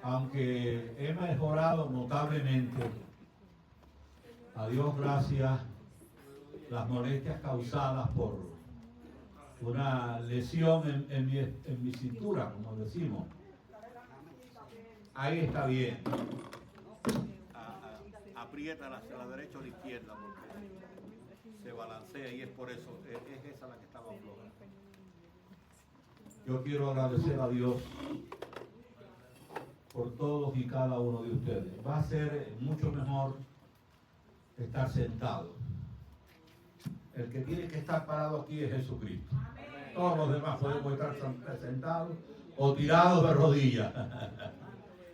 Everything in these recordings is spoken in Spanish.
aunque he mejorado notablemente, a Dios gracias, las molestias causadas por una lesión en mi cintura, como decimos. Ahí está bien. Aprieta hacia la derecha o la izquierda porque se balancea y es por eso, es esa la que estaba floja. Yo quiero agradecer a Dios por todos y cada uno de ustedes. Va a ser mucho mejor estar sentado. El que tiene que estar parado aquí es Jesucristo. Todos los demás podemos estar sentados o tirados de rodillas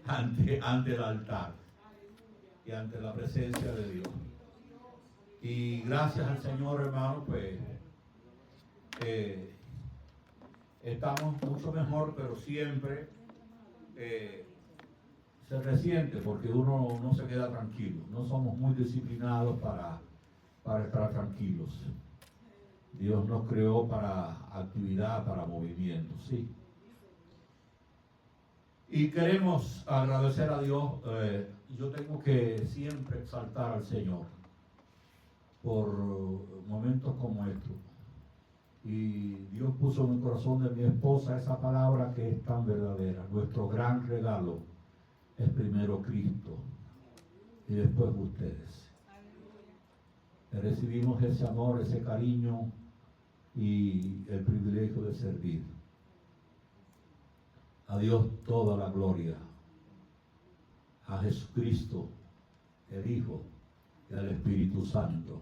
ante el altar y ante la presencia de Dios. Y gracias al Señor, hermano, pues estamos mucho mejor, pero siempre se resiente porque uno no se queda tranquilo. No somos muy disciplinados para estar tranquilos. Dios nos creó para actividad, para movimiento, sí. Y queremos agradecer a Dios. Yo tengo que siempre exaltar al Señor por momentos como estos. Y Dios puso en el corazón de mi esposa esa palabra que es tan verdadera. Nuestro gran regalo es primero Cristo y después ustedes. Recibimos ese amor, ese cariño y el privilegio de servir. A Dios toda la gloria, a Jesucristo, el Hijo, y al Espíritu Santo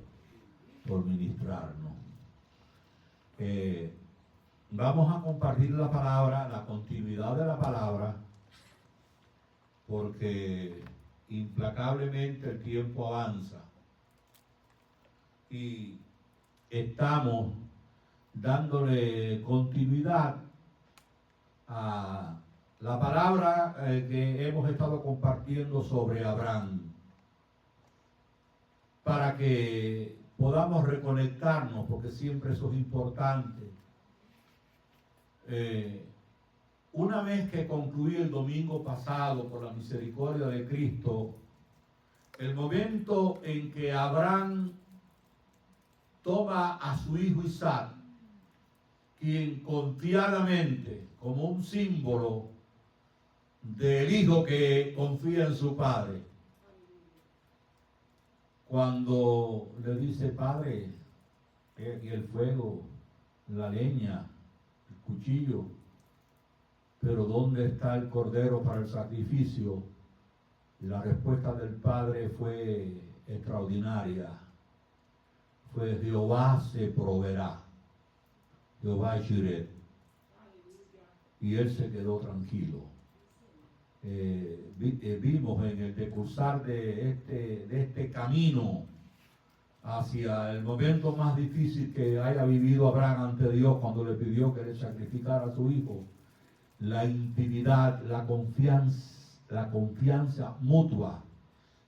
por ministrarnos. Vamos a compartir la palabra, la continuidad de la palabra, porque implacablemente el tiempo avanza y estamos dándole continuidad a la palabra que hemos estado compartiendo sobre Abraham, para que podamos reconectarnos, porque siempre eso es importante. Una vez que concluí el domingo pasado, por la misericordia de Cristo, el momento en que Abraham toma a su hijo Isaac, quien confiadamente, como un símbolo del hijo que confía en su padre, cuando le dice: Padre, y el fuego, la leña, el cuchillo, pero ¿dónde está el cordero para el sacrificio? Y la respuesta del padre fue extraordinaria. Fue: Jehová se proveerá. Jehová Jireh. Y él se quedó tranquilo. Vimos en el decursar de este camino hacia el momento más difícil que haya vivido Abraham ante Dios, cuando le pidió que le sacrificara a su hijo, la intimidad, la confianza mutua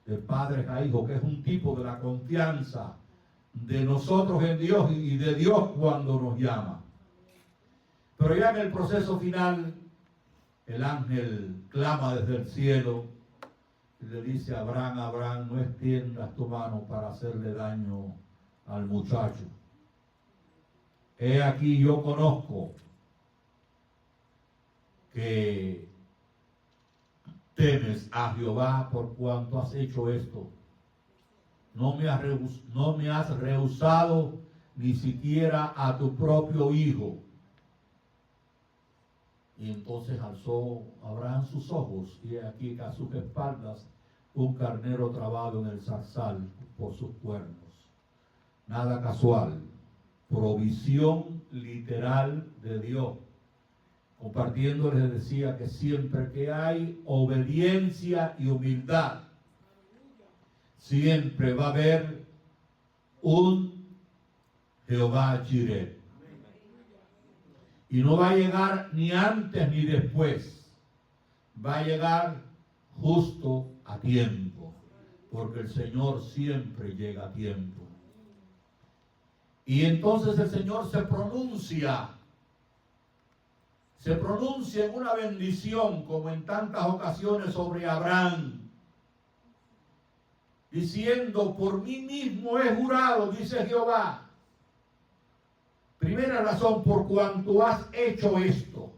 de padres a hijos, que es un tipo de la confianza de nosotros en Dios y de Dios cuando nos llama. Pero ya en el proceso final, el ángel clama desde el cielo y le dice a Abraham: Abraham, no extiendas tu mano para hacerle daño al muchacho. He aquí, yo conozco que temes a Jehová por cuanto has hecho esto. No me has rehusado ni siquiera a tu propio hijo. Y entonces alzó Abraham sus ojos, y aquí a sus espaldas un carnero trabado en el zarzal por sus cuernos. Nada casual, provisión literal de Dios. Compartiendo les decía que siempre que hay obediencia y humildad, siempre va a haber un Jehová Jireh. Y no va a llegar ni antes ni después. Va a llegar justo a tiempo. Porque el Señor siempre llega a tiempo. Y entonces el Señor se pronuncia se pronuncia en una bendición, como en tantas ocasiones, sobre Abraham, diciendo: por mí mismo he jurado, dice Jehová. Primera razón: por cuanto has hecho esto,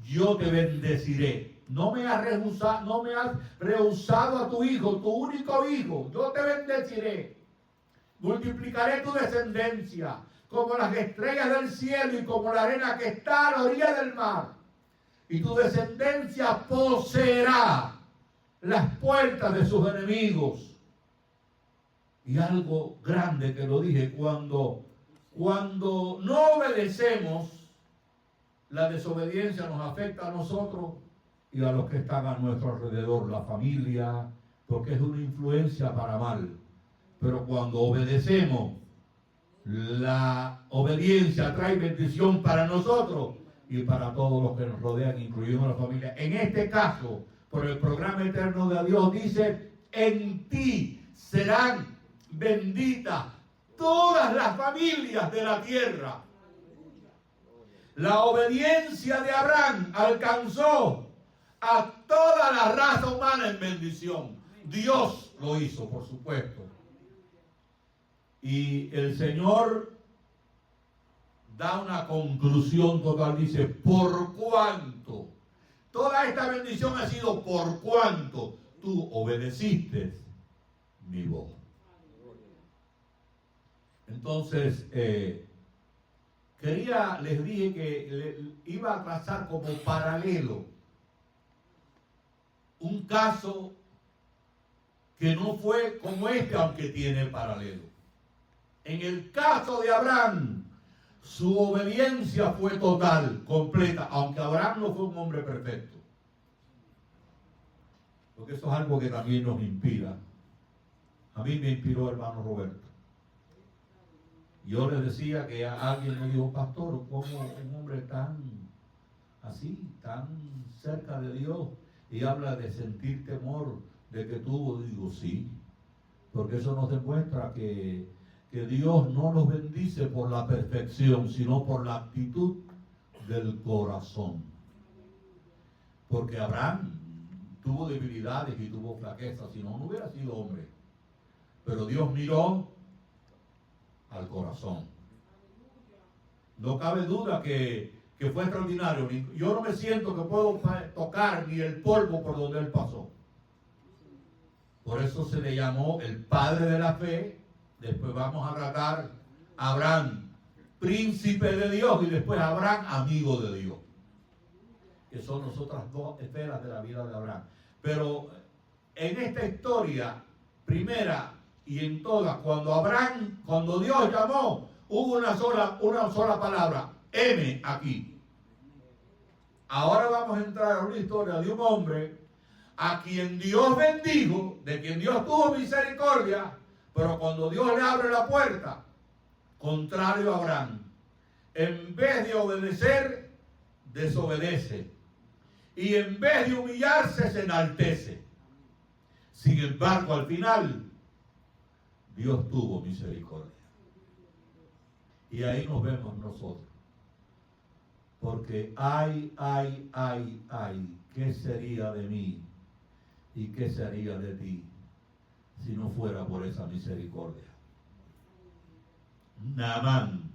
yo te bendeciré. No me has rehusado a tu hijo, tu único hijo. Yo te bendeciré. Multiplicaré tu descendencia como las estrellas del cielo y como la arena que está a la orilla del mar. Y tu descendencia poseerá las puertas de sus enemigos. Y algo grande que lo dije: cuando no obedecemos, la desobediencia nos afecta a nosotros y a los que están a nuestro alrededor, la familia, porque es una influencia para mal. Pero cuando obedecemos, la obediencia trae bendición para nosotros y para todos los que nos rodean, incluyendo la familia. En este caso, por el programa eterno de Dios, dice: en ti serán benditas todas las familias de la tierra. La obediencia de Abraham alcanzó a toda la raza humana en bendición. Dios lo hizo, por supuesto. Y el Señor da una conclusión total. Dice: por cuanto. Toda esta bendición ha sido por cuanto tú obedeciste mi voz. Entonces, les dije que iba a trazar como paralelo un caso que no fue como este, aunque tiene paralelo. En el caso de Abraham, su obediencia fue total, completa, aunque Abraham no fue un hombre perfecto. Porque eso es algo que también nos inspira. A mí me inspiró el hermano Roberto. Yo le decía que a alguien me dijo: pastor, ¿cómo un hombre tan así, tan cerca de Dios, y habla de sentir temor de que tuvo? Digo: sí, porque eso nos demuestra que Dios no nos bendice por la perfección, sino por la actitud del corazón. Porque Abraham tuvo debilidades y tuvo flaquezas, si no, no hubiera sido hombre. Pero Dios miró al corazón. No cabe duda que fue extraordinario. Yo no me siento que puedo tocar ni el polvo por donde él pasó. Por eso se le llamó el padre de la fe. Después vamos a tratar a Abraham, príncipe de Dios, y después Abraham, amigo de Dios, que son las otras dos esferas de la vida de Abraham. Pero en esta historia, primera y en todas, cuando Dios llamó, hubo una sola palabra: heme aquí. Ahora vamos a entrar a una historia de un hombre a quien Dios bendijo, de quien Dios tuvo misericordia, pero cuando Dios le abre la puerta, contrario a Abraham, en vez de obedecer, desobedece. Y en vez de humillarse, se enaltece. Sin embargo, al final, Dios tuvo misericordia. Y ahí nos vemos nosotros. Porque ay, ¿qué sería de mí y qué sería de ti si no fuera por esa misericordia? Naamán,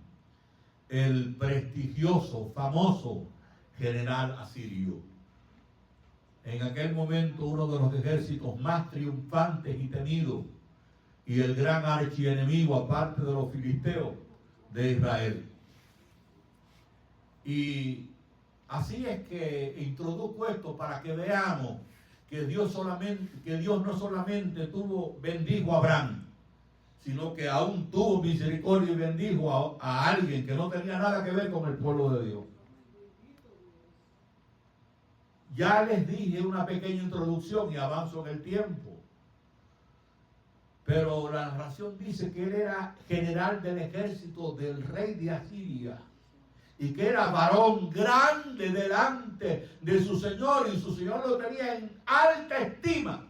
el prestigioso, famoso general asirio, en aquel momento uno de los ejércitos más triunfantes y temidos, y el gran archienemigo, aparte de los filisteos, de Israel. Y así es que introduzco esto para que veamos que Dios no solamente bendijo a Abraham, sino que aún tuvo misericordia y bendijo a alguien que no tenía nada que ver con el pueblo de Dios. Ya les dije una pequeña introducción y avanzo en el tiempo. Pero la narración dice que él era general del ejército del rey de Asiria y que era varón grande delante de su señor, y su señor lo tenía en alta estima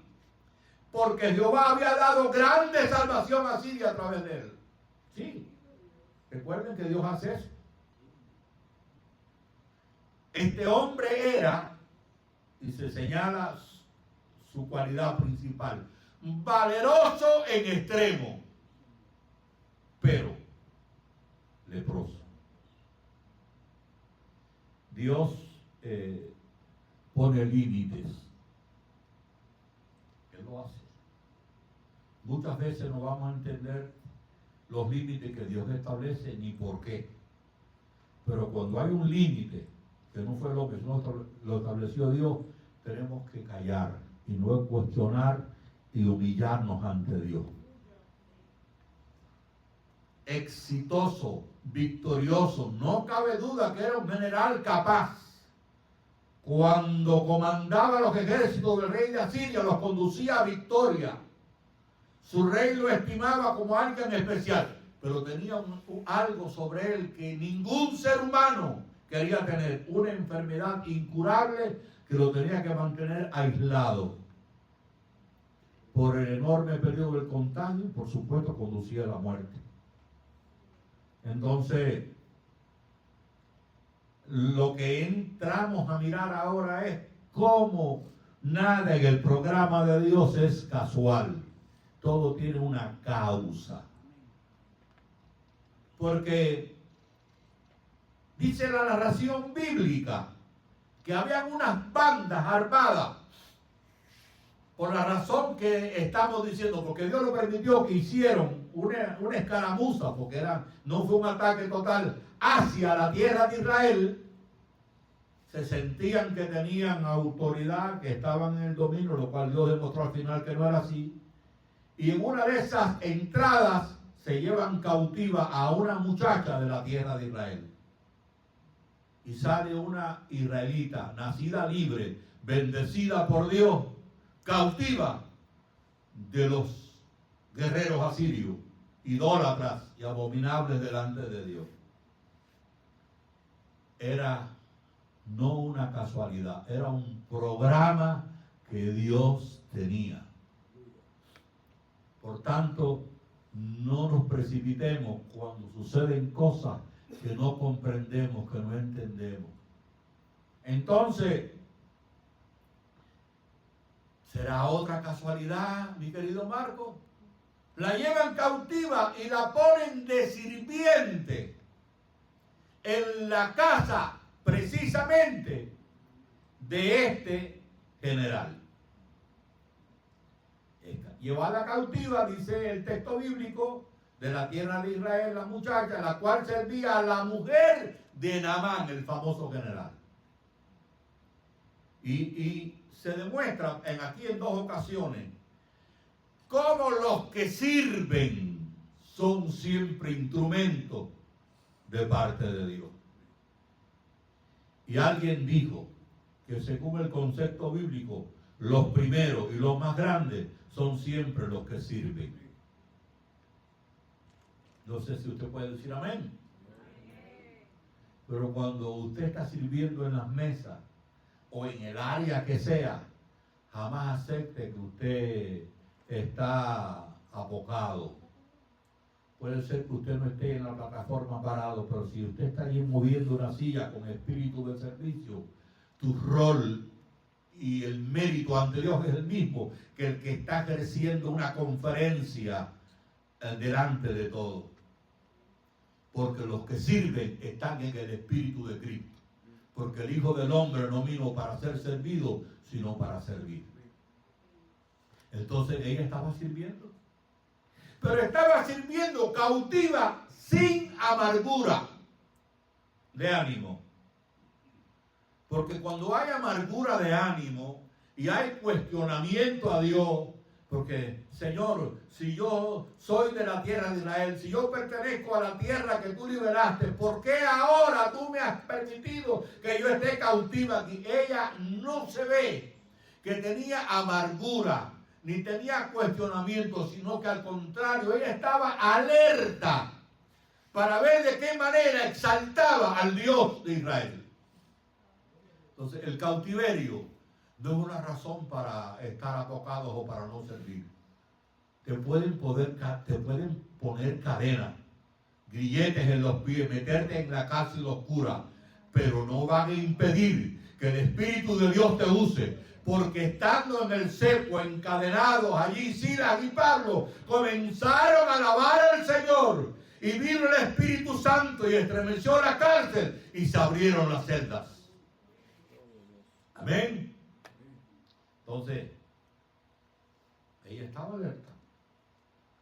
porque Jehová había dado grande salvación a Asiria a través de él. Sí, recuerden que Dios hace eso. Este hombre era, y se señala su cualidad principal, valeroso en extremo, pero leproso. Dios pone límites. Él lo hace. Muchas veces no vamos a entender los límites que Dios establece ni por qué. Pero cuando hay un límite, que no fue lo que lo estableció Dios, tenemos que callar y no cuestionar y humillarnos ante Dios. Exitoso, victorioso, no cabe duda que era un general capaz. Cuando comandaba los ejércitos del rey de Asiria, los conducía a victoria. Su rey lo estimaba como alguien especial, pero tenía algo sobre él que ningún ser humano quería tener, una enfermedad incurable que lo tenía que mantener aislado. Por el enorme periodo del contagio, por supuesto, conducía a la muerte. Entonces, lo que entramos a mirar ahora es cómo nada en el programa de Dios es casual. Todo tiene una causa. Porque dice la narración bíblica que habían unas bandas armadas, por la razón que estamos diciendo, porque Dios lo permitió que hicieron una escaramuza, porque no fue un ataque total hacia la tierra de Israel. Se sentían que tenían autoridad, que estaban en el dominio, lo cual Dios demostró al final que no era así. Y en una de esas entradas se llevan cautiva a una muchacha de la tierra de Israel. Y sale una israelita, nacida libre, bendecida por Dios, cautiva de los guerreros asirios, idólatras y abominables delante de Dios. Era no una casualidad, era un programa que Dios tenía. Por tanto, no nos precipitemos cuando suceden cosas que no comprendemos, que no entendemos. Entonces, ¿será otra casualidad, mi querido Marco? La llevan cautiva y la ponen de sirviente en la casa precisamente de este general. Llevada cautiva, dice el texto bíblico, de la tierra de Israel, la muchacha, la cual servía a la mujer de Naamán, el famoso general. Y se demuestra aquí en dos ocasiones cómo los que sirven son siempre instrumentos de parte de Dios. Y alguien dijo que según el concepto bíblico, los primeros y los más grandes son siempre los que sirven. No sé si usted puede decir amén. Pero cuando usted está sirviendo en las mesas o en el área que sea, jamás acepte que usted está abocado. Puede ser que usted no esté en la plataforma parado, pero si usted está ahí moviendo una silla con espíritu de servicio, tu rol y el mérito ante Dios es el mismo que el que está ejerciendo una conferencia delante de todos. Porque los que sirven están en el espíritu de Cristo. Porque el Hijo del Hombre no vino para ser servido, sino para servir. Entonces ella estaba sirviendo. Pero estaba sirviendo cautiva sin amargura de ánimo. Porque cuando hay amargura de ánimo y hay cuestionamiento a Dios, porque Señor, si yo soy de la tierra de Israel, si yo pertenezco a la tierra que tú liberaste, ¿por qué ahora tú me has permitido que yo esté cautiva aquí? Ella no se ve que tenía amargura, ni tenía cuestionamiento, sino que al contrario, ella estaba alerta para ver de qué manera exaltaba al Dios de Israel. Entonces, el cautiverio no es una razón para estar atocados o para no servir. Te pueden poner cadenas, grilletes en los pies, meterte en la cárcel oscura, pero no van a impedir que el Espíritu de Dios te use. Porque estando en el cepo, encadenados allí, Silas y Pablo comenzaron a alabar al Señor. Y vino el Espíritu Santo y estremeció la cárcel y se abrieron las celdas. Amén. Entonces, ella estaba alerta.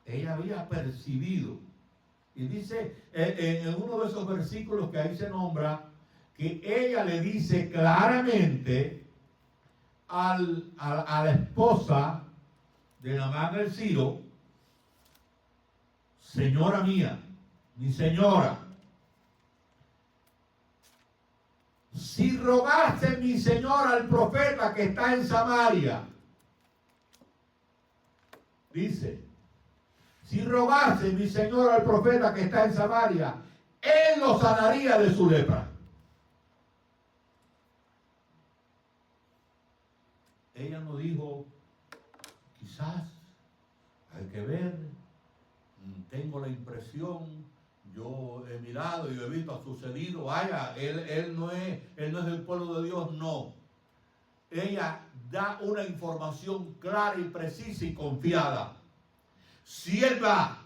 Ella había percibido. Y dice en uno de esos versículos que ahí se nombra, que ella le dice claramente a la esposa de Naamán el Sirio: señora mía, mi señora, si rogase mi señora al profeta que está en Samaria, dice, si rogase mi señora al profeta que está en Samaria, él lo sanaría de su lepra. Ella no dijo, quizás, hay que ver, tengo la impresión, yo he mirado y he visto, ha sucedido, vaya, él no es del pueblo de Dios, no. Ella da una información clara y precisa y confiada. Si él va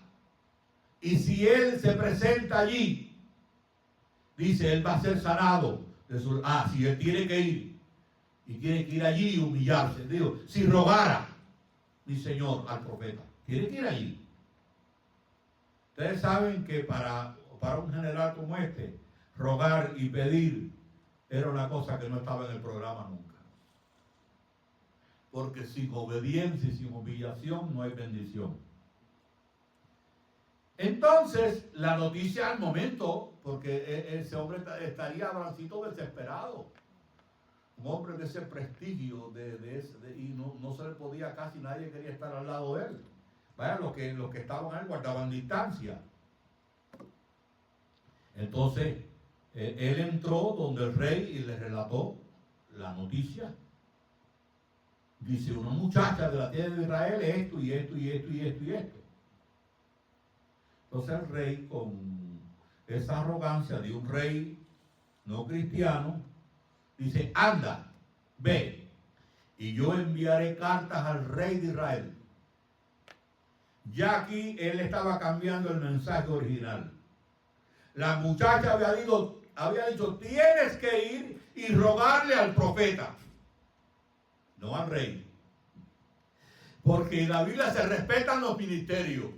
y si él se presenta allí, dice, él va a ser sanado. Si él tiene que ir. Y tiene que ir allí y humillarse. Digo, si rogara mi señor al profeta, tiene que ir allí. Ustedes saben que para un general como este, rogar y pedir era una cosa que no estaba en el programa nunca. Porque sin obediencia y sin humillación no hay bendición. Entonces, la noticia al momento, porque ese hombre estaría Abrancito desesperado. Un hombre de ese prestigio, y no se le podía, casi nadie quería estar al lado de él. Vaya, los que estaban ahí guardaban distancia. Entonces, él entró donde el rey y le relató la noticia. Dice, una muchacha de la tierra de Israel, esto y esto y esto y esto y esto. Entonces el rey, con esa arrogancia de un rey no cristiano, dice, anda, ve, y yo enviaré cartas al rey de Israel. Ya aquí él estaba cambiando el mensaje original. La muchacha había dicho, tienes que ir y rogarle al profeta, no al rey. Porque en la Biblia se respetan los ministerios.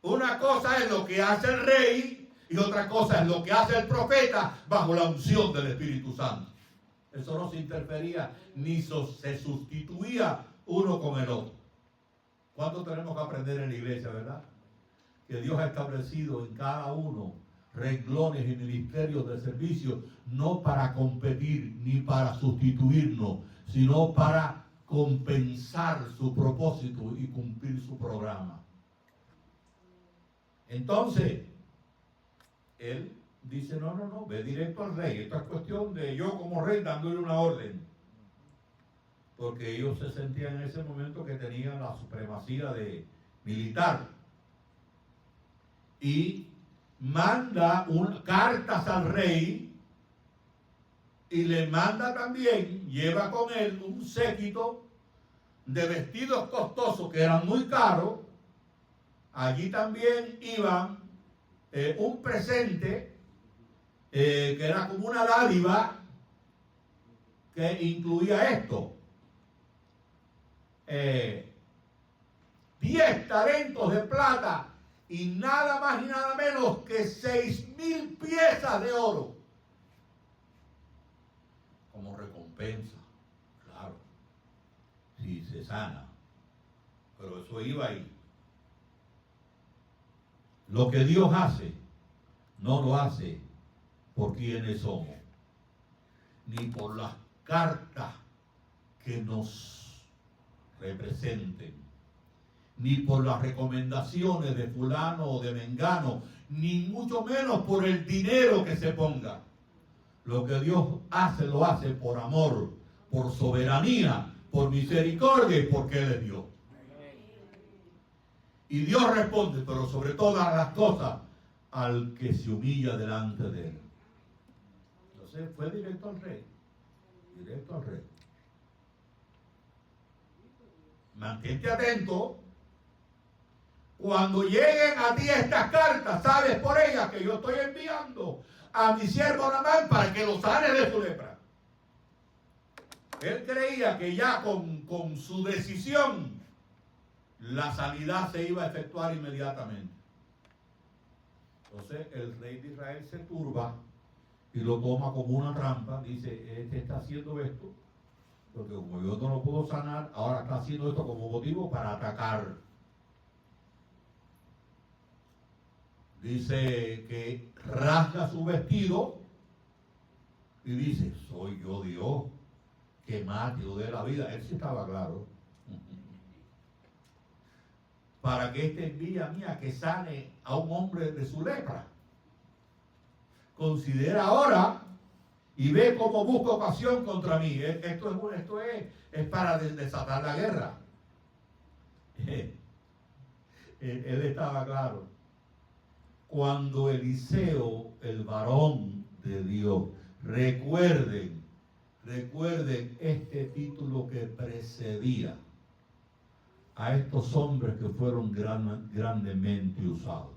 Una cosa es lo que hace el rey y otra cosa es lo que hace el profeta bajo la unción del Espíritu Santo. Eso no se interfería ni se sustituía uno con el otro. ¿Cuánto tenemos que aprender en la iglesia, verdad? Que Dios ha establecido en cada uno renglones y ministerios de servicio, no para competir ni para sustituirnos, sino para compensar su propósito y cumplir su programa. Entonces, él dice, no, ve directo al rey. Esta es cuestión de yo como rey dándole una orden. Porque ellos se sentían en ese momento que tenían la supremacía militar. Y manda cartas al rey y le manda también, lleva con él un séquito de vestidos costosos que eran muy caros. Allí también iban un presente que era como una dádiva que incluía esto. 10 talentos de plata y nada más y nada menos que 6,000 piezas de oro. Como recompensa, claro, si se sana. Pero eso iba ahí. Lo que Dios hace, no lo hace por quienes somos, ni por las cartas que nos representen, ni por las recomendaciones de fulano o de mengano, ni mucho menos por el dinero que se ponga. Lo que Dios hace, lo hace por amor, por soberanía, por misericordia y porque Él es Dios. Y Dios responde, pero sobre todas las cosas, al que se humilla delante de Él. Entonces fue directo al rey. Directo al rey. Mantente atento. Cuando lleguen a ti estas cartas, sabes por ellas que yo estoy enviando a mi siervo Naamán para que lo sane de su lepra. Él creía que ya con su decisión la sanidad se iba a efectuar inmediatamente. Entonces el rey de Israel se turba y lo toma como una trampa. Dice, este está haciendo esto, porque como yo no lo puedo sanar, ahora está haciendo esto como motivo para atacar. Dice que rasga su vestido y dice, soy yo Dios, que mate o dé la vida. Él sí estaba claro. Para que este envía mía que sane a un hombre de su lepra. Considera ahora y ve cómo busca ocasión contra mí. Esto es para desatar la guerra. Él estaba claro. Cuando Eliseo, el varón de Dios, recuerden este título que precedía a estos hombres que fueron grandemente usados.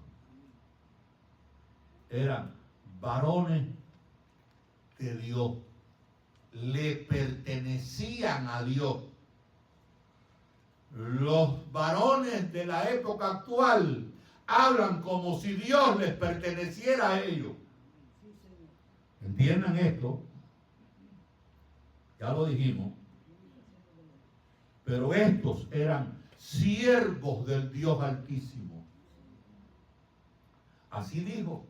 Eran varones de Dios, le pertenecían a Dios. Los varones de la época actual hablan como si Dios les perteneciera a ellos. ¿Entiendan esto? Ya lo dijimos. Pero estos eran siervos del Dios Altísimo. Así dijo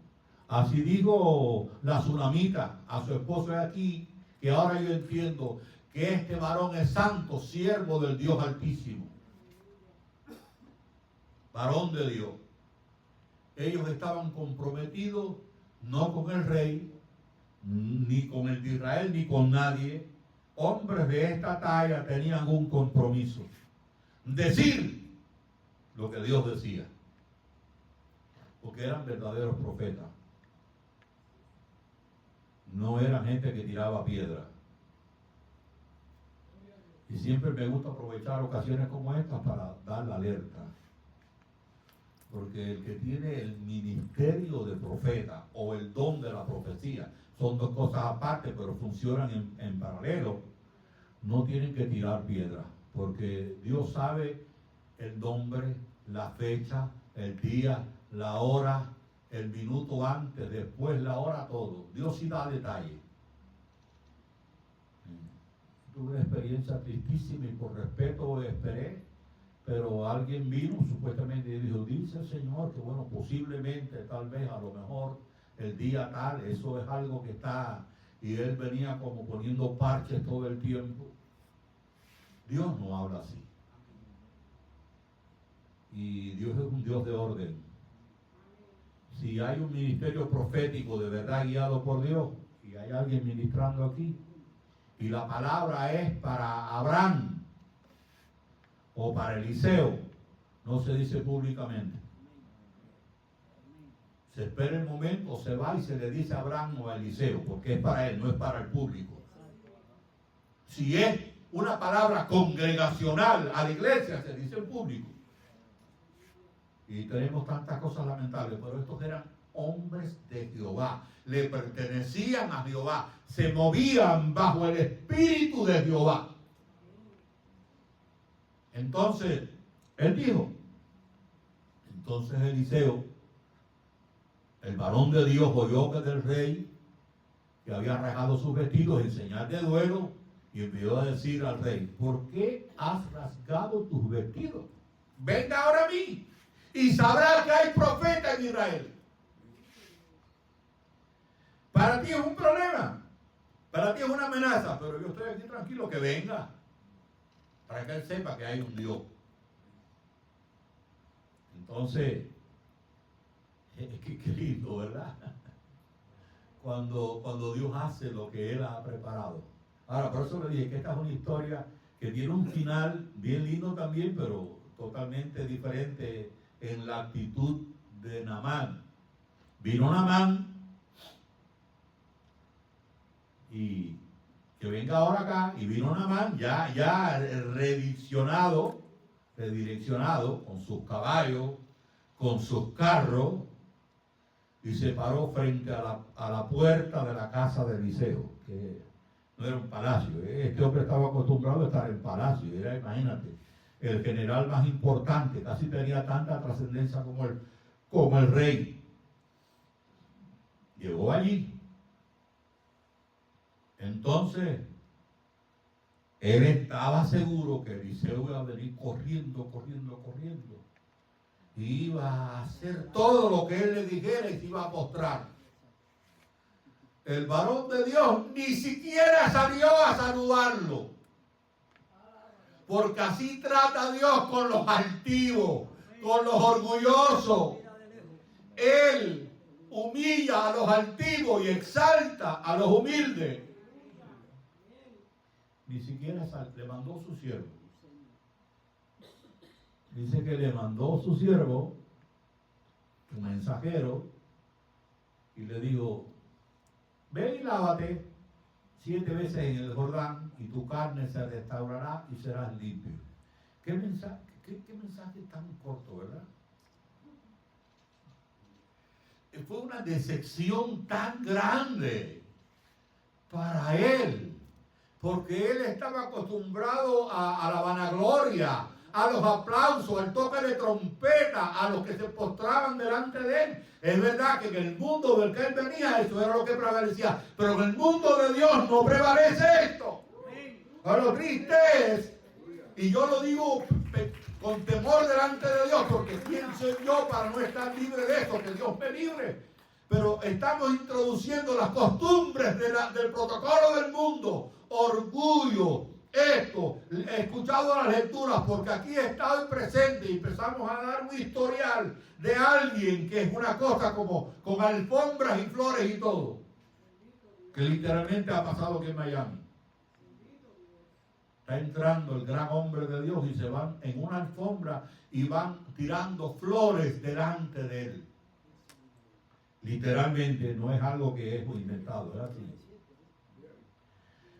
la tsunamita a su esposo aquí, que ahora yo entiendo que este varón es santo, siervo del Dios Altísimo. Varón de Dios. Ellos estaban comprometidos no con el rey, ni con el de Israel, ni con nadie. Hombres de esta talla tenían un compromiso. Decir lo que Dios decía. Porque eran verdaderos profetas. No eran gente que tiraba piedra. Y siempre me gusta aprovechar ocasiones como estas para dar la alerta. Porque el que tiene el ministerio de profeta o el don de la profecía, son dos cosas aparte, pero funcionan en paralelo. No tienen que tirar piedra, porque Dios sabe el nombre, la fecha, el día, la hora, el minuto antes, después, la hora, todo. Dios sí da detalle. Tuve una experiencia tristísima y por respeto esperé, pero alguien vino supuestamente y dijo, dice el Señor que bueno, posiblemente, tal vez, a lo mejor, el día tal, eso es algo que está, y él venía como poniendo parches todo el tiempo. Dios no habla así. Y Dios es un Dios de orden. Si hay un ministerio profético de verdad guiado por Dios, y hay alguien ministrando aquí, y la palabra es para Abraham o para Eliseo, no se dice públicamente. Se espera el momento, se va y se le dice a Abraham o a Eliseo, porque es para él, no es para el público. Si es una palabra congregacional a la iglesia, se dice en público. Y tenemos tantas cosas lamentables, pero estos eran hombres de Jehová, le pertenecían a Jehová, se movían bajo el espíritu de Jehová. Entonces, él dijo, entonces Eliseo, el varón de Dios, oyó que del rey, que había rasgado sus vestidos en señal de duelo, y envió a decir al rey, ¿por qué has rasgado tus vestidos? Venga ahora a mí, y sabrás que hay profeta en Israel. Para ti es un problema, para ti es una amenaza, pero yo estoy aquí tranquilo, que venga, para que él sepa que hay un Dios. Entonces, qué lindo, ¿verdad? Cuando Dios hace lo que Él ha preparado. Ahora, por eso le dije que esta es una historia que tiene un final bien lindo también, pero totalmente diferente en la actitud de Naamán. Vino Naamán y que venga ahora acá. Y vino Naamán ya redireccionado, con sus caballos, con sus carros, y se paró frente a la puerta de la casa de Eliseo, que no era un palacio. Este hombre estaba acostumbrado a estar en palacio, era, imagínate, el general más importante, casi tenía tanta trascendencia como el rey. Llegó allí. Entonces, él estaba seguro que Eliseo iba a venir corriendo. Y iba a hacer todo lo que él le dijera y se iba a postrar. El varón de Dios ni siquiera salió a saludarlo. Porque así trata Dios con los altivos, con los orgullosos. Él humilla a los altivos y exalta a los humildes. Ni siquiera le mandó su siervo. Dice que le mandó su siervo, su mensajero, y le dijo: ve y lávate 7 veces en el Jordán, y tu carne se restaurará y serás limpio. ¿Qué mensaje tan corto, verdad? Fue una decepción tan grande para él, porque él estaba acostumbrado a la vanagloria, a los aplausos, al toque de trompeta, a los que se postraban delante de él. Es verdad que en el mundo del que él venía eso era lo que prevalecía, pero en el mundo de Dios no prevalece esto. Ahora, lo triste es, y yo lo digo con temor delante de Dios, porque quién soy yo para no estar libre de esto, que Dios me libre. Pero estamos introduciendo las costumbres del protocolo del mundo, orgullo. Esto, he escuchado las lecturas porque aquí he estado presente y empezamos a dar un historial de alguien que es una cosa como con alfombras y flores y todo, que literalmente ha pasado aquí en Miami. Está entrando el gran hombre de Dios y se van en una alfombra y van tirando flores delante de él. Literalmente, no es algo que es inventado, es así.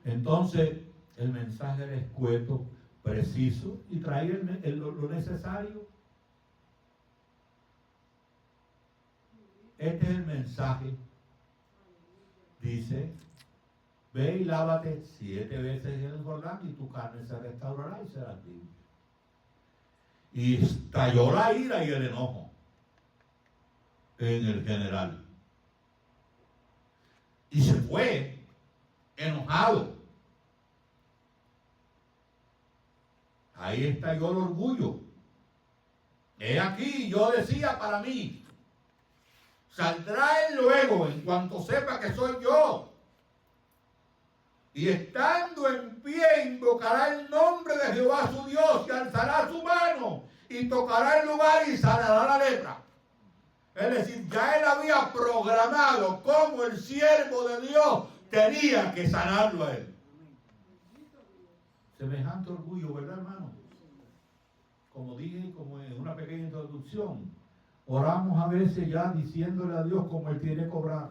Entonces, el mensaje era escueto, preciso, y traía lo necesario. Este es el mensaje. Dice: ve y lávate 7 veces en el Jordán y tu carne se restaurará y serás limpio. Y estalló la ira y el enojo en el general. Y se fue enojado. Ahí estalló el orgullo. He aquí, yo decía para mí: saldrá él luego en cuanto sepa que soy yo. Y estando en pie invocará el nombre de Jehová su Dios y alzará su mano y tocará el lugar y sanará la lepra. Es decir, ya él había programado cómo el siervo de Dios tenía que sanarlo a él. Semejante orgullo, ¿verdad, hermano? Como dije, como en una pequeña introducción, oramos a veces ya diciéndole a Dios cómo Él tiene que cobrar.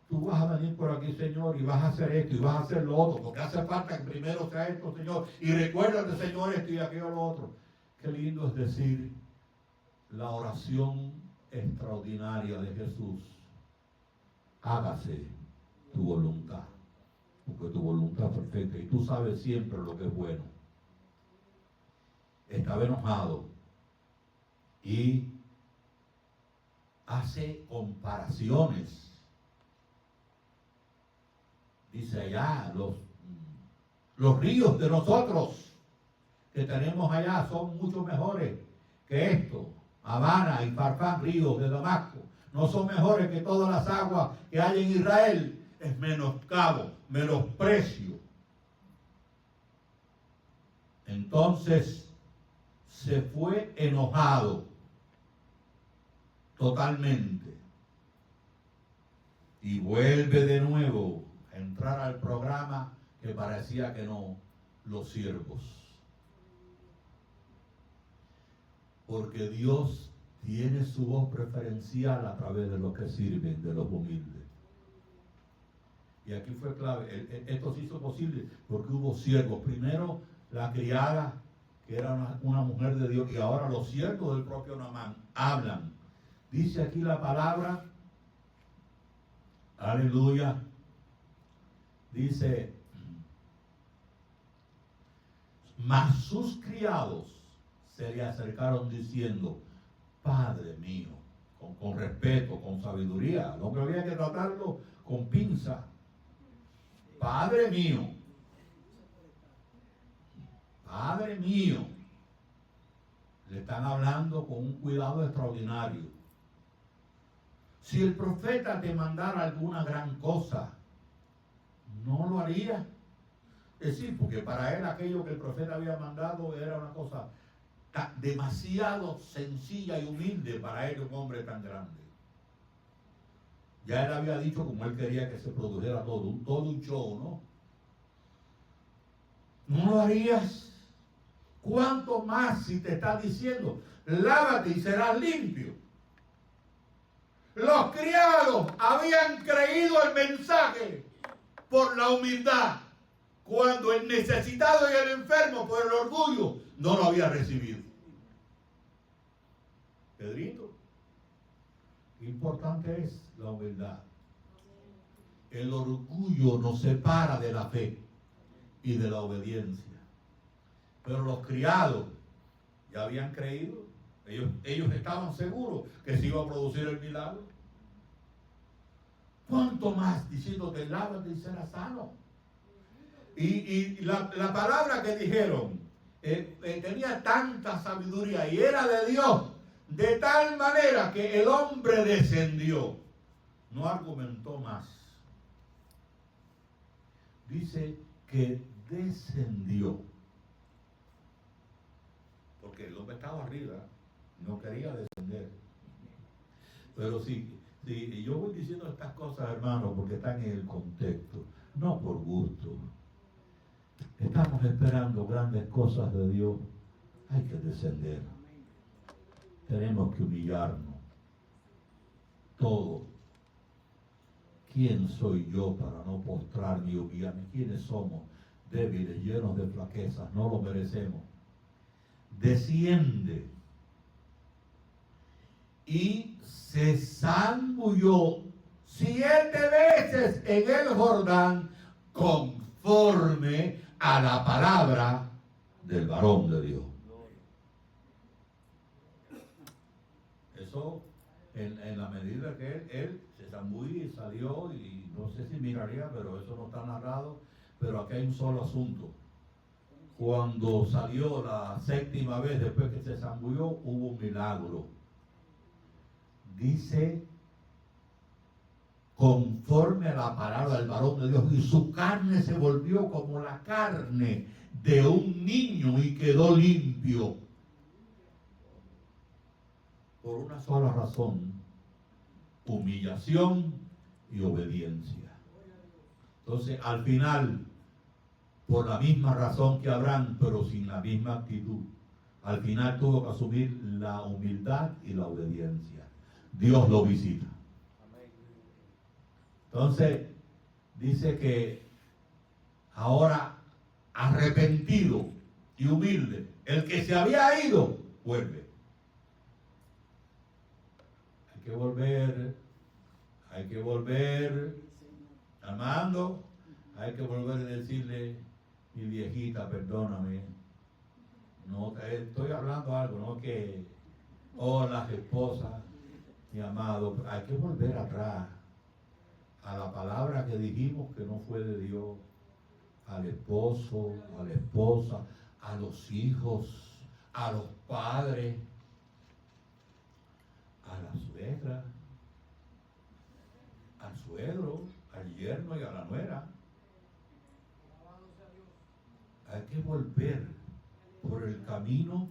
Tú vas a venir por aquí, Señor, y vas a hacer esto y vas a hacer lo otro, porque hace falta que primero sea esto, Señor, y recuérdate, Señor, esto y aquello lo otro. Qué lindo es decir la oración extraordinaria de Jesús: hágase tu voluntad, porque tu voluntad es perfecta y tú sabes siempre lo que es bueno. Estaba enojado y hace comparaciones. Dice allá, los ríos de nosotros que tenemos allá son mucho mejores que esto. Habana y Farfán, ríos de Damasco, no son mejores que todas las aguas que hay en Israel. Es menoscabo, menosprecio. Entonces se fue enojado totalmente y vuelve de nuevo a entrar al programa que parecía que no, los siervos. Porque Dios tiene su voz preferencial a través de los que sirven, de los humildes. Y aquí fue clave. Esto se hizo posible porque hubo siervos. Primero la criada, que era una mujer de Dios, y ahora los siervos del propio Naamán hablan. Dice aquí la palabra, aleluya, dice, mas sus criados se le acercaron diciendo, Padre mío, con respeto, con sabiduría. Al hombre había que tratarlo con pinza. Padre mío, Padre mío. Le están hablando con un cuidado extraordinario. Si el profeta te mandara alguna gran cosa, ¿no lo haría? Es decir, porque para él aquello que el profeta había mandado era una cosa demasiado sencilla y humilde para él, un hombre tan grande. Ya él había dicho como él quería que se produjera todo un show, ¿no? ¿No lo harías? ¿Cuánto más si te está diciendo, lávate y serás limpio? Los criados habían creído el mensaje por la humildad, cuando el necesitado y el enfermo por el orgullo no lo había recibido. Pedrito, qué importante es la humildad. El orgullo nos separa de la fe y de la obediencia. Pero los criados ya habían creído, ellos estaban seguros que se iba a producir el milagro. ¿Cuánto más diciéndote, lávate y serás sano? Y la palabra que dijeron tenía tanta sabiduría y era de Dios, de tal manera que el hombre descendió. No argumentó más. Dice que descendió. Porque el hombre estaba arriba, no quería descender. Pero sí, yo voy diciendo estas cosas, hermanos, porque están en el contexto, no por gusto. Estamos esperando grandes cosas de Dios. Hay que descender. Tenemos que humillarnos. Todo. ¿Quién soy yo para no postrarme y humillarme? ¿Quiénes somos? Débiles, llenos de flaquezas, no lo merecemos. Desciende y se zambulló 7 veces en el Jordán conforme a la palabra del varón de Dios. Eso en la medida que él se zambulló y salió, y no sé si miraría, pero eso no está narrado, pero aquí hay un solo asunto. Cuando salió la 7ª vez después que se zambulló, hubo un milagro. Dice, conforme a la palabra del varón de Dios, y su carne se volvió como la carne de un niño y quedó limpio. Por una sola razón, humillación y obediencia. Entonces, al final, por la misma razón que Abraham, pero sin la misma actitud, al final tuvo que asumir la humildad y la obediencia. Dios lo visita. Entonces, dice que ahora arrepentido y humilde, el que se había ido, vuelve. Hay que volver, Armando, hay que volver a decirle, mi viejita, perdóname. No, estoy hablando algo, no que, las esposas, mi amado, hay que volver atrás a la palabra que dijimos que no fue de Dios, al esposo, a la esposa, a los hijos, a los padres, a la suegra, al suegro, al yerno y a la nuera. Hay que volver por el camino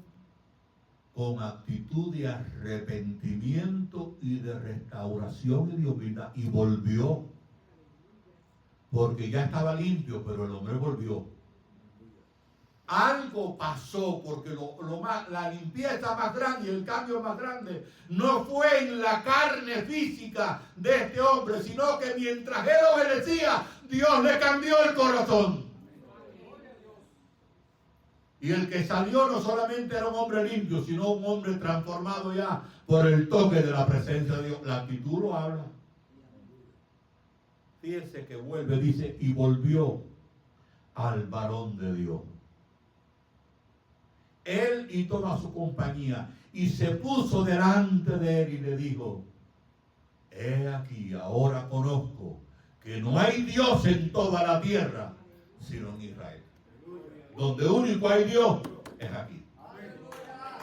con actitud de arrepentimiento y de restauración y de humildad. Y volvió, porque ya estaba limpio, pero el hombre volvió. Algo pasó, porque la limpieza más grande y el cambio más grande no fue en la carne física de este hombre, sino que mientras él obedecía, Dios le cambió el corazón. Y el que salió no solamente era un hombre limpio, sino un hombre transformado ya por el toque de la presencia de Dios. La actitud lo habla. Fíjense que vuelve, dice, y volvió al varón de Dios. Él y toda su compañía, y se puso delante de él y le dijo: he aquí, ahora conozco que no hay Dios en toda la tierra, sino en Israel. Donde único hay Dios es aquí.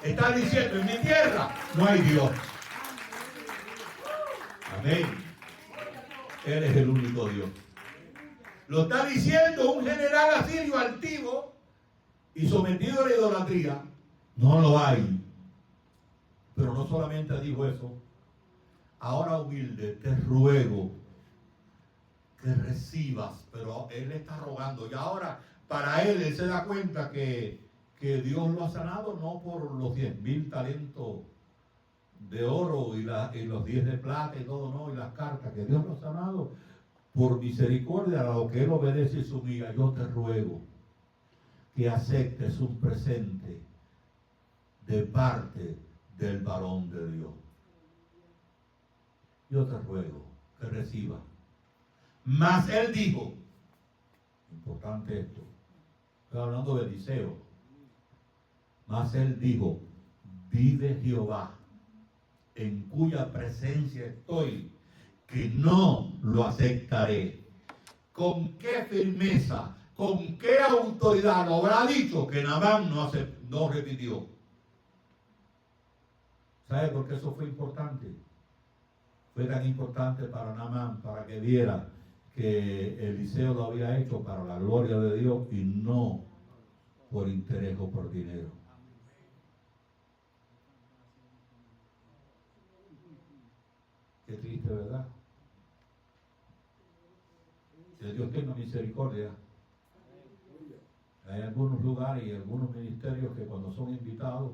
Está diciendo, en mi tierra no hay Dios. Amén. Él es el único Dios. Lo está diciendo un general asirio altivo y sometido a la idolatría. No lo hay. Pero no solamente dijo eso. Ahora, humilde, te ruego que recibas. Pero él está rogando. Y ahora, para él se da cuenta que Dios lo ha sanado no por los 10,000 talentos de oro y los 10 de plata y todo, no, y las cartas, que Dios lo ha sanado por misericordia, a lo que él obedece y se humilla. Yo te ruego que aceptes un presente de parte del varón de Dios. Yo te ruego que reciba. Mas él dijo, importante esto, estoy hablando de Eliseo. Mas él dijo: vive Jehová, en cuya presencia estoy, que no lo aceptaré. ¿Con qué firmeza, con qué autoridad lo habrá dicho que Naamán no repitió? ¿Sabe por qué eso fue importante? Fue tan importante para Naamán, para que viera que Eliseo lo había hecho para la gloria de Dios y no por interés o por dinero. Qué triste, ¿verdad? Que Dios tenga misericordia. Hay algunos lugares y algunos ministerios que cuando son invitados,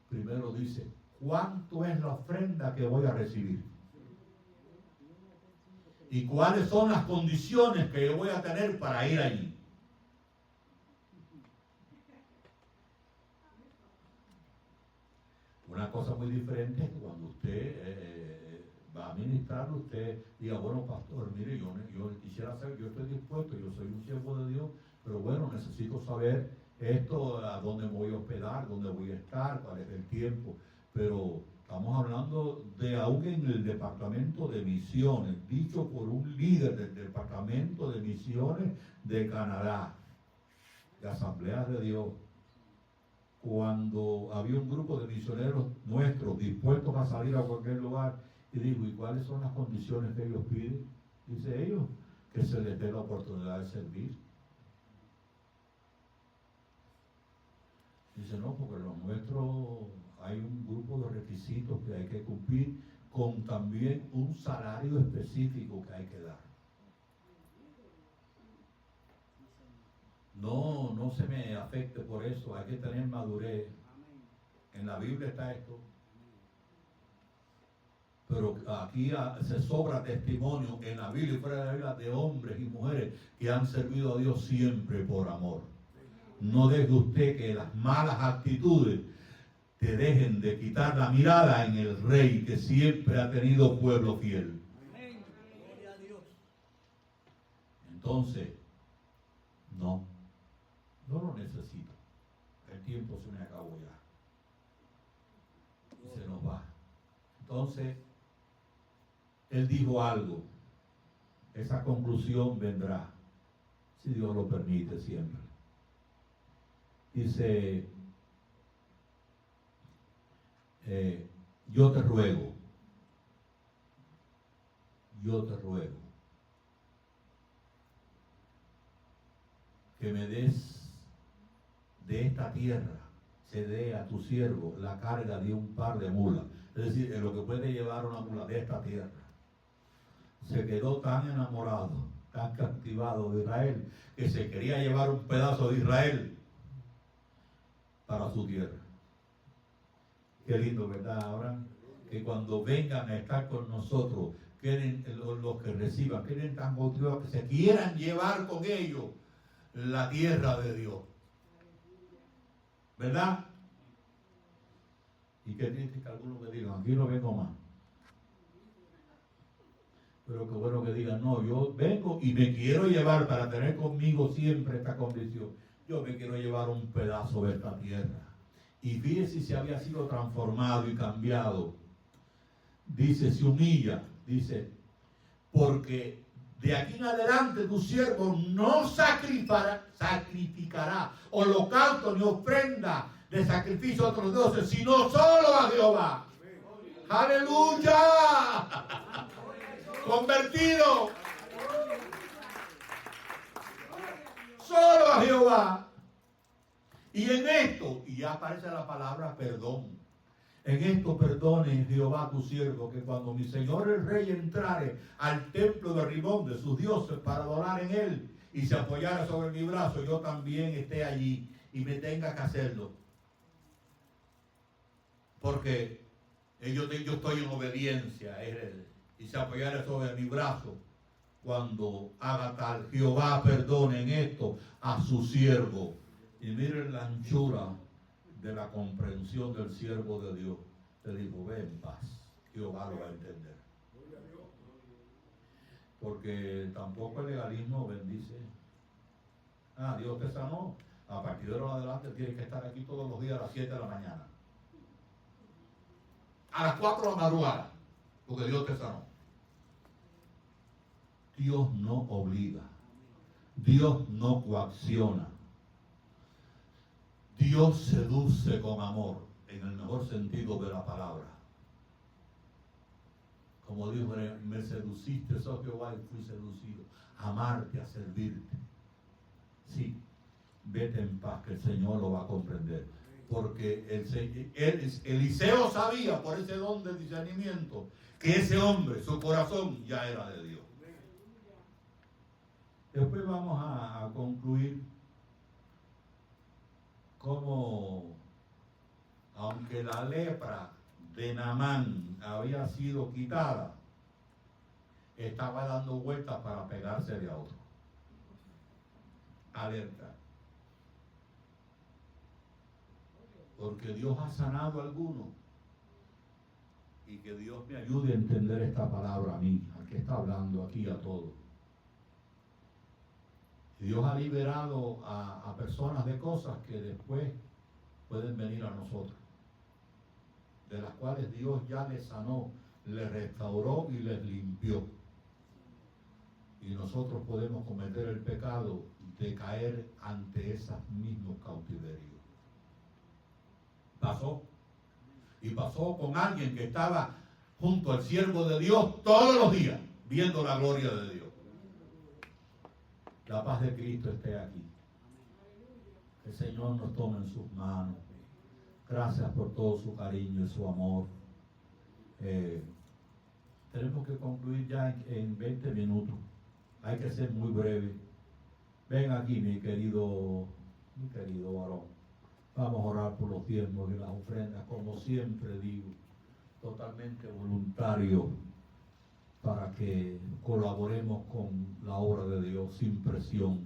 primero dicen: ¿cuánto es la ofrenda que voy a recibir? ¿Y cuáles son las condiciones que yo voy a tener para ir allí? Una cosa muy diferente es que cuando usted va a ministrar, usted diga: bueno, pastor, mire, yo quisiera saber, yo estoy dispuesto, yo soy un siervo de Dios, pero bueno, necesito saber esto, a dónde me voy a hospedar, dónde voy a estar, cuál es el tiempo. Pero estamos hablando de aún en el departamento de misiones, dicho por un líder del departamento de misiones de Canadá, de Asambleas de Dios. Cuando había un grupo de misioneros nuestros dispuestos a salir a cualquier lugar, y dijo: ¿y cuáles son las condiciones que ellos piden? Dice ellos: que se les dé la oportunidad de servir. Dice: no, porque los nuestros hay un grupo de requisitos que hay que cumplir, con también un salario específico que hay que dar. No se me afecte por eso, hay que tener madurez. En la Biblia está esto. Pero aquí se sobra testimonio en la Biblia y fuera de la Biblia de hombres y mujeres que han servido a Dios siempre por amor. No deje usted que las malas actitudes te dejen de quitar la mirada en el Rey que siempre ha tenido pueblo fiel. Entonces, no lo necesito. El tiempo se me acabó ya. Y se nos va. Entonces, él dijo algo. Esa conclusión vendrá, si Dios lo permite siempre. Dice: yo te ruego que me des de esta tierra, se dé a tu siervo la carga de un par de mulas. Es decir, en lo que puede llevar una mula de esta tierra. Se quedó tan enamorado, tan captivado de Israel, que se quería llevar un pedazo de Israel para su tierra. Qué lindo, ¿verdad, Abraham? Que cuando vengan a estar con nosotros, queden los que reciban, queden tan motivados que se quieran llevar con ellos la tierra de Dios. ¿Verdad? Y qué triste que algunos me digan, aquí no vengo más. Pero qué bueno que digan, no, yo vengo y me quiero llevar para tener conmigo siempre esta condición. Yo me quiero llevar un pedazo de esta tierra. Y fíjese si había sido transformado y cambiado. Dice, se humilla, dice, porque de aquí en adelante tu siervo no sacrificará holocausto ni ofrenda de sacrificio a otros dioses, sino solo a Jehová. ¡Aleluya! Convertido. Solo a Jehová. Y en esto, y ya aparece la palabra perdón. En esto perdone Jehová tu siervo, que cuando mi señor el rey entrare al templo de Rimón de sus dioses para adorar en él y se apoyara sobre mi brazo, yo también esté allí y me tenga que hacerlo. Porque yo estoy en obediencia a él y se apoyara sobre mi brazo. Cuando haga tal, Jehová perdone en esto a su siervo. Y miren la anchura de la comprensión del siervo de Dios. Le digo, ve en paz. Jehová lo va a entender. Porque tampoco el legalismo bendice. Dios te sanó. A partir de ahora en adelante tienes que estar aquí todos los días a las 7 de la mañana. A las 4 de la madrugada. Porque Dios te sanó. Dios no obliga. Dios no coacciona. Dios seduce con amor, en el mejor sentido de la palabra. Como dijo, me seduciste, oh Jehová, y fui seducido. Amarte, a servirte. Sí, vete en paz, que el Señor lo va a comprender. Porque Eliseo sabía, por ese don de discernimiento, que ese hombre, su corazón, ya era de Dios. Después vamos a concluir como, aunque la lepra de Naamán había sido quitada, estaba dando vueltas para pegársele a otro. Alerta. Porque Dios ha sanado a algunos. Y que Dios me ayude a entender esta palabra a mí, al que está hablando aquí, a todos. Dios ha liberado a personas de cosas que después pueden venir a nosotros, de las cuales Dios ya les sanó, les restauró y les limpió. Y nosotros podemos cometer el pecado de caer ante esos mismos cautiverios. Pasó. Y pasó con alguien que estaba junto al siervo de Dios todos los días, viendo la gloria de Dios. La paz de Cristo esté aquí. Que el Señor nos tome en sus manos. Gracias por todo su cariño y su amor. Tenemos que concluir ya en 20 minutos. Hay que ser muy breve. Ven aquí, mi querido varón. Vamos a orar por los diezmos y las ofrendas, como siempre digo, totalmente voluntario, para que colaboremos con la obra de Dios sin presión.